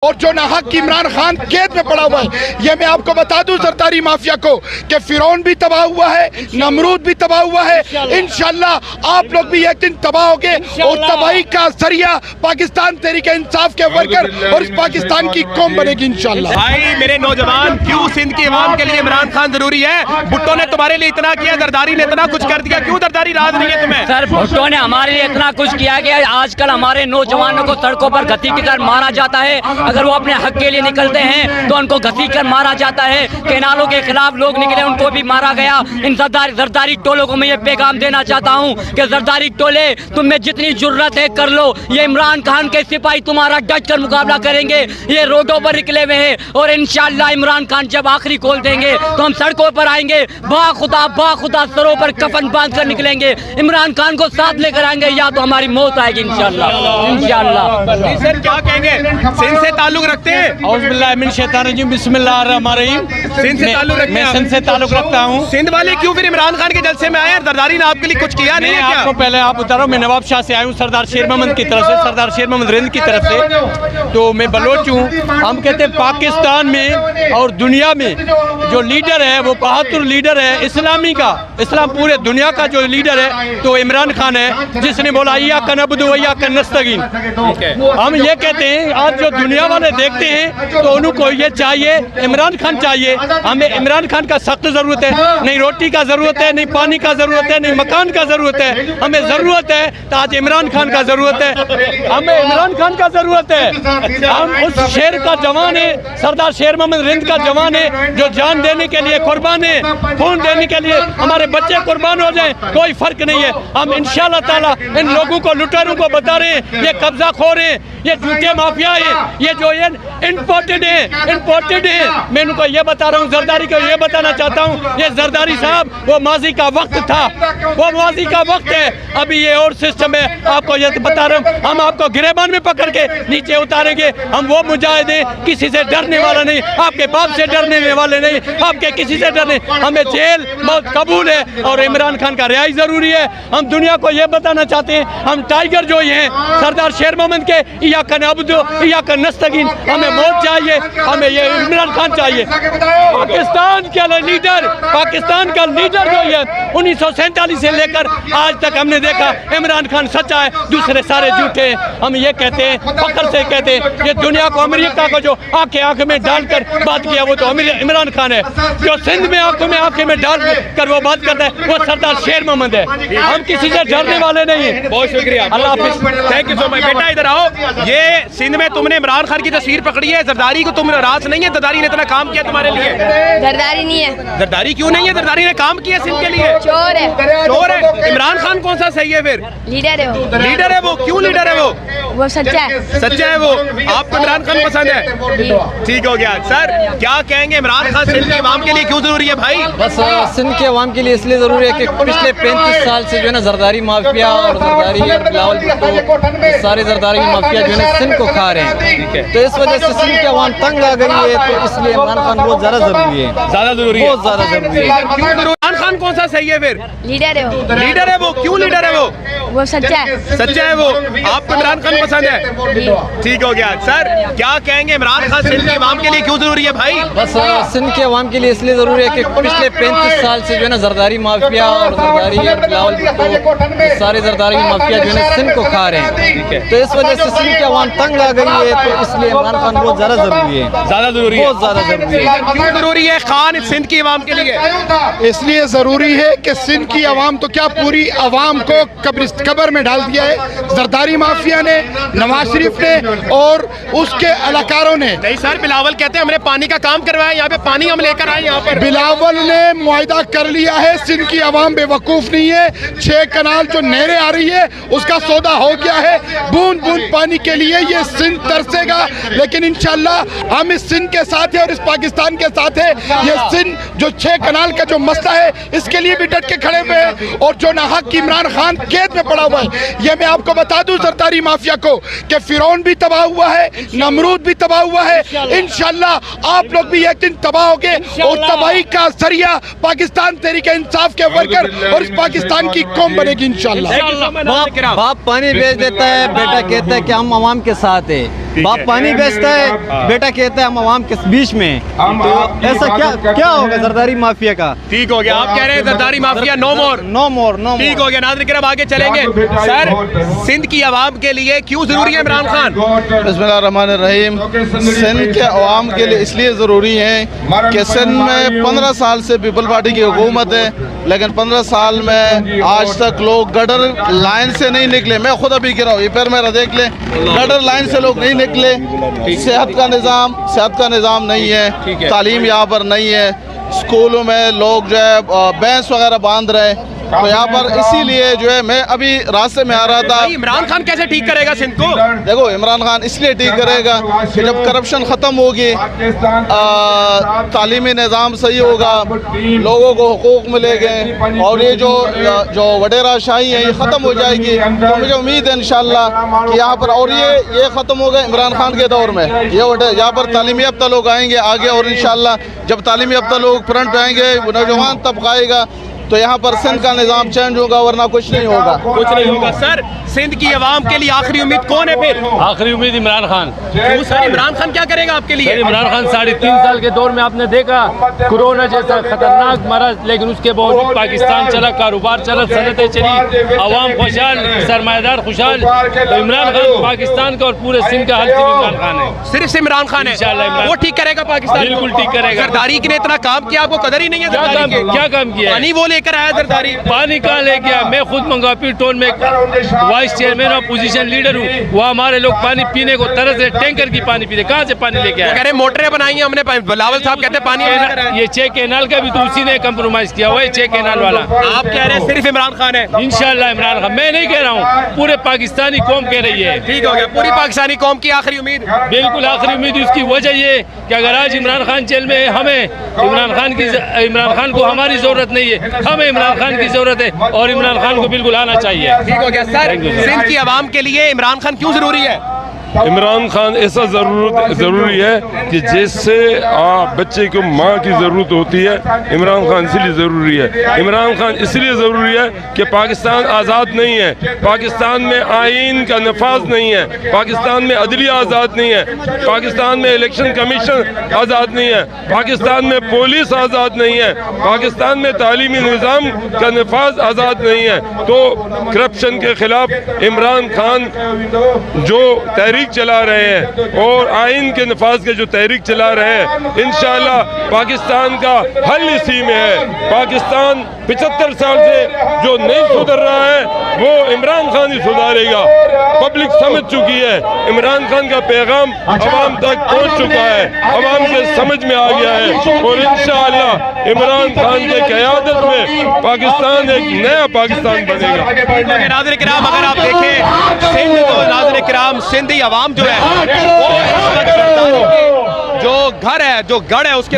اور جو ناحق عمران خان قید میں پڑا ہوا ہے، یہ میں آپ کو بتا دوں زرداری مافیا کو کہ فرعون بھی تباہ ہوا ہے، نمرود بھی تباہ ہوا ہے، انشاءاللہ آپ لوگ بھی ایک دن تباہ ہوگے اور تباہی کا ذریعہ پاکستان تحریک انصاف کے ورکر اور اس پاکستان کی قوم بنے گی انشاءاللہ۔ بھائی میرے نوجوان، کیوں سندھ کی عوام کے لیے عمران خان ضروری ہے؟ بھٹو نے تمہارے لیے اتنا کیا، زرداری نے اتنا کچھ کر دیا، کیوں زرداری راز نہیں ہے تمہیں؟ سر بھٹو نے ہمارے لیے اتنا کچھ کیا کہ آج کل ہمارے نوجوانوں کو سڑکوں پر گھسی کی طرح مارا جاتا ہے۔ اگر وہ اپنے حق کے لیے نکلتے ہیں تو ان کو گھسی کر مارا جاتا ہے۔ کینالوں کے خلاف لوگ نکلے، ان کو بھی مارا گیا۔ ان زرداری ٹولوں کو میں یہ پیغام دینا چاہتا ہوں کہ زرداری ٹولے، تم میں جتنی جرت ہے کر لو، یہ عمران خان کے سپاہی تمہارا ڈٹ کر مقابلہ کریں گے۔ یہ روڈوں پر نکلے ہوئے ہیں اور انشاءاللہ عمران خان جب آخری کھول دیں گے تو ہم سڑکوں پر آئیں گے، باخدا سروں پر کفن باندھ کر نکلیں گے، عمران خان کو ساتھ لے کر آئیں گے، یا تو ہماری موت آئے گی انشاءاللہ۔ سر کیا کہیں گے؟ سندھ سے تعلق رکھتے ہیں؟ اعوذ باللہ من الشیطان الرجیم، بسم اللہ الرحمن الرحیم۔ سندھ سے تعلق رکھتے ہیں؟ میں سندھ سے تعلق رکھتا ہوں۔ سندھ والے کیوں پھر عمران خان کے جلسے میں آئے ہیں؟ زرداری نے آپ کے لیے کچھ کیا نہیں ہے آپ کیا؟ کو پہلے آپ اتارو، میں نواب شاہ سے آیا ہوں، سردار شیر محمد کی طرف سے، سردار شیر محمد رند کی طرف سے، تو میں بلوچ ہوں۔ ہم کہتے ہیں پاکستان میں اور دنیا میں جو لیڈر ہے وہ بہادر لیڈر ہے اسلامی کا، اسلام پورے دنیا کا جو لیڈر ہے تو عمران خان ہے، جس نے بولا ایاک نعبد و ایاک نستعین۔ ہم یہ کہتے ہیں آج جو دنیا والے دیکھتے ہیں تو ان کو یہ چاہیے، عمران خان چاہیے، ہمیں عمران خان کا سخت ضرورت ہے، نہیں روٹی کا ضرورت ہے، نہیں پانی کا ضرورت ہے، نہیں مکان کا ضرورت ہے، ہمیں ضرورت ہے تو آج عمران خان کا ضرورت ہے، ہمیں عمران خان کا ضرورت ہے۔ ہم اس شیر کا جوان ہے، سردار شیر محمد رند کا جوان ہے، جو جان دینے کے لیے قربان ہے، خون دینے کے لیے ہمارے بچے قربان ہو جائیں کوئی فرق نہیں ہے۔ ہم انشاءاللہ تعالیٰ ان لوگوں کو، لٹیروں کو بتا رہے ہیں یہ قبضہ خور ہیں، یہ جھوٹے مافیا ہیں، یہ جو امپورٹڈ ہیں۔ میں ان کو یہ بتا رہا ہوں، زرداری کو یہ بتانا چاہتا ہوں، یہ زرداری صاحب وہ ماضی کا وقت تھا، وہ ماضی کا وقت ہے، ابھی یہ اور سسٹم ہے۔ آپ کو یہ بتا رہا ہوں، ہم آپ کو گریبان میں پکڑ کے نیچے اتاریں گے۔ ہم وہ مجاہد ہیں، کسی سے ڈرنے والا نہیں، آپ کے باپ سے ڈرنے والے نہیں، آپ کے کسی سے ڈرنے۔ ہمیں جیل موت قبول ہے اور عمران خان کا رہائی ضروری ہے۔ ہم دنیا کو یہ بتانا چاہتے ہیں، ہم ٹائیگر جو یہ ہیں سردار شیر محمد کے ایاک نعبد و ایاک نستعین، ہمیں موت چاہیے، ہمیں یہ عمران خان چاہیے۔ پاکستان کا لیڈر جو ہے 1947 سے لے کر آج تک ہم نے دیکھا عمران خان سچا ہے، دوسرے سارے جھوٹے ہیں۔ ہم یہ کہتے ہیں، فخر سے کہتے ہیں، یہ دنیا کو، امریکہ کو جو آنکھ میں ڈال کر بات کیا وہ تو عمران خان ہے، جو سندھ میں آنکھ میں ڈال کر وہ بات کرتا ہے وہ سردار شیر محمد ہے۔ ہم کسی سے ڈرنے والے نہیں ہیں۔ بہت شکریہ، اللہ حافظ۔ تھینک یو سو مچ۔ بیٹا ادھر آؤ، یہ سندھ میں تم نے عمران خان کی تصویر پکڑی ہے، زرداری کو تم راز نہیں ہے؟ زرداری نے اتنا کام کیا تمہارے لیے؟ زرداری نہیں ہے۔ زرداری کیوں نہیں ہے؟ زرداری نے کام کیا سندھ کے لیے؟ چور ہے۔ چور ہے؟ عمران خان کون سا صحیح ہے پھر؟ لیڈر ہے وہ۔ لیڈر ہے وہ؟ کیوں لیڈر ہے وہ؟ وہ سچا ہے۔ سچا ہے وہ؟ آپ کو عمران خان پسند ہے؟ ٹھیک ہو گیا۔ سر کیا کہیں گے، عمران خان سندھ کی عوام کے لیے کیوں ضروری ہے بھائی؟ بس سندھ کے عوام کے لیے اس لیے ضروری ہے کہ پچھلے 35 سال سے جو ہے نا زرداری مافیا اور زرداری بلاول بھٹو سارے زرداری مافیا جو ہے نا سندھ کو کھا رہے ہیں، تو اس وجہ سے سندھ کی عوام تنگ آ گئی ہے، تو اس لیے عمران خان بہت زیادہ ضروری ہے، زیادہ ضروری ہے، بہت زیادہ ضروری ہے۔ کیوں ضروری؟ عمران خان کون سا صحیح ہے پھر؟ لیڈر ہے وہ۔ لیڈر ہے وہ؟ کیوں لیڈر ہے وہ؟ وہ سچا ہے۔ سچا ہے وہ؟ آپ کو عمران خان پسند ہے؟ ٹھیک ہو گیا۔ سر کیا کہیں گے، عمران خان سندھ کی عوام کے لیے کیوں ضروری ہے بھائی؟ بس سندھ کے عوام کے لیے اس لیے ضروری ہے کہ پچھلے 35 سال سے جو ہے نا زرداری مافیا اور زرداری بلاول بھٹو سارے زرداری مافیا جو ہے نا سندھ کو کھا رہے ہیں، تو اس وجہ سے سندھ کی عوام تنگ آ گئی ہے، تو اس لیے عمران خان بہت زیادہ ضروری ہے، زیادہ ضروری ہے، بہت زیادہ ضروری ہے۔ کیوں ضروری ہے خان سندھ کی عوام کے لیے؟ اس لیے ضروری ہے کہ سندھ کی عوام تو کیا پوری عوام کو قبر میں ڈال دیا ہے زرداری مافیا نے، نواز شریف نے اور اس کے اہلکاروں نے۔ نہیں سر، بلاول کہتے ہیں ہم نے پانی کا کام کروایا، یہاں پہ پانی ہم لے کر آئے یہاں پر۔ بلاول نے معاہدہ کر لیا ہے، سندھ کی عوام بے وقوف نہیں ہے، 6 کنال جو نہریں آ رہی ہے اس کا سودا ہو گیا ہے، بوند بوند پانی کے لیے یہ سندھ ترسے گا، لیکن انشاءاللہ ہم اس سندھ کے ساتھ ہیں اور اس پاکستان کے ساتھ ہیں۔ یہ سندھ جو 6 کنال کا جو مسئلہ ہے اس کے لیے بھی ڈٹ کے کھڑے ہوئے ہیں، اور جو ناحق عمران خان قید میں پڑا ہوا ہے، یہ میں آپ کو بتا دوں زرداری مافیا کو کہ فرعون بھی تباہ ہوا ہے، نمرود بھی تباہ ہوا ہے، انشاءاللہ آپ لوگ بھی ایک دن تباہ ہوگے اور تباہی کا ذریعہ پاکستان تحریک انصاف کے ورکر اور اس پاکستان کی قوم بنے گی انشاءاللہ۔ باپ پانی بیچ دیتا ہے، بیٹا کہتا ہے کہ ہم عوام کے ساتھ ہیں، باپ پانی بیچتا ہے، بیٹا کہتا ہے ہم عوام کے بیچ میں ہیں۔ تو ایسا کیا ہوگا زرداری مافیا کا؟ ٹھیک ہو گیا، آپ کہہ رہے ہیں زرداری مافیا نو مور۔ ٹھیک ہو گیا، ناظرین کرام آگے چلیں گے۔ سر، سندھ کی عوام کے لیے کیوں ضروری ہے عمران خان؟ بسم اللہ الرحمن الرحیم۔ سندھ کے عوام کے لیے اس لیے ضروری ہے کہ سندھ میں 15 سال سے پیپل پارٹی کی حکومت ہے، لیکن 15 سال میں آج تک لوگ گٹر لائن سے نہیں نکلے۔ میں خود ابھی کہہ رہا ہوں، یہ پیر میرا دیکھ لیں، گٹر لائن سے لوگ نہیں نکلے۔ صحت کا نظام نہیں ہے، تعلیم یہاں پر نہیں ہے، اسکولوں میں لوگ جو ہے بینس وغیرہ باندھ رہے ہیں۔ تو یہاں پر اسی لیے جو ہے میں ابھی راستے میں آ رہا تھا۔ عمران خان کیسے ٹھیک کرے گا سندھ کو؟ دیکھو، عمران خان اس لیے ٹھیک کرے گا کہ جب کرپشن ختم ہوگی، تعلیمی نظام صحیح ہوگا، لوگوں کو حقوق ملے گے، اور یہ جو وڈیرا شاہی ہے یہ ختم ہو جائے گی۔ تو مجھے امید ہے انشاءاللہ کہ یہاں پر، اور یہ ختم ہوگا عمران خان کے دور میں، یہاں پر تعلیمی یافتہ لوگ آئیں گے آگے، اور انشاءاللہ جب تعلیمی یافتہ لوگ فرنٹ پہ آئیں گے، نوجوان طبقہ آئے گا، تو یہاں پر سندھ کا نظام چینج ہوگا، ورنہ کچھ نہیں ہوگا۔ سر، سندھ کی عوام کے لیے آخری امید کون ہے پھر؟ آخری امید عمران خان۔ کیوں سر، عمران خان کیا کرے گا آپ کے لیے؟ عمران خان 3.5 سال کے دور میں آپ نے دیکھا کورونا جیسا خطرناک مرض، لیکن اس کے باوجود پاکستان چلا، کاروبار چلا، صنعتیں چلی، عوام خوشحال، سرمایہ دار خوشحال۔ تو عمران خان پاکستان کا اور پورے سندھ کا حل صرف عمران خان ہے، صرف عمران خان ہے۔ انشاءاللہ عمران وہ ٹھیک کرے گا پاکستان، بالکل ٹھیک کرے گا۔ زرداری نے اتنا کام کیا، آپ کو قدر ہی نہیں ہے زرداری کی؟ کیا کام کیا ہے؟ پانی وہ لے کر آیا زرداری؟ پانی کہاں لے گیا؟ میں خود منگوپیر ٹون میں وائس چیئرمین اور اپوزیشن لیڈر ہوں، وہ ہمارے لوگ پانی پینے کو طرز سے ٹینکر کی پانی پیتے، کہاں سے پانی لے کے آئے؟ کہہ رہے موٹریں بنائی ہیں ہم نے، بلاول صاحب کہتے ہیں پانی یہ 6 کینال کا بھی تو اسی نے کمپرومائز کیا ہوا ہے، 6 کینال والا۔ آپ کہہ رہے ہیں صرف عمران خان ہے؟ انشاءاللہ عمران خان، میں نہیں کہہ رہا ہوں، پورے پاکستانی قوم کہہ رہی ہے۔ ٹھیک ہو گیا، پوری پاکستانی قوم کی آخری امید؟ بالکل آخری امید اس کی وجہ یہ کہ اگر آج عمران خان جیل میں، ہمیں عمران خان کو ہماری ضرورت نہیں ہے، ہمیں عمران خان کی ضرورت ہے، اور عمران خان کو بالکل آنا چاہیے۔ ٹھیک ہو گیا سر، سندھ کی عوام کے لیے عمران خان کیوں ضروری ہے؟ عمران خان ایسا ضروری ہے کہ جیسے بچے کو ماں کی ضرورت ہوتی ہے، عمران خان اس لیے ضروری ہے۔ عمران خان اس لیے ضروری ہے کہ پاکستان آزاد نہیں ہے، پاکستان میں آئین کا نفاذ نہیں ہے، پاکستان میں عدلیہ آزاد نہیں ہے، پاکستان میں الیکشن کمیشن آزاد نہیں ہے، پاکستان میں پولیس آزاد نہیں ہے، پاکستان میں تعلیمی نظام کا نفاذ آزاد نہیں ہے۔ تو کرپشن کے خلاف عمران خان جو تحریک چلا رہے ہیں، اور آئین کے نفاذ کے جو تحریک چلا رہے ہیں، انشاءاللہ پاکستان کا حل اسی میں ہے۔ پاکستان 75 سال سے جو نہیں سدھر رہا ہے وہ عمران خان ہی سدھارے گا۔ پبلک سمجھ چکی ہے، عمران خان کا پیغام عوام تک پہنچ چکا ہے، عوام کے سمجھ میں آ گیا ہے، اور انشاءاللہ عمران خان کے قیادت میں پاکستان ایک نیا پاکستان بنے گا۔ ناظرین کرام، اگر آپ دیکھیں سندھ کو، ناظرین کرام، سندھی عوام جو ہے وہ اس وقت زرداری کے جو گھر ہے، جو گڑھ ہے، اس کے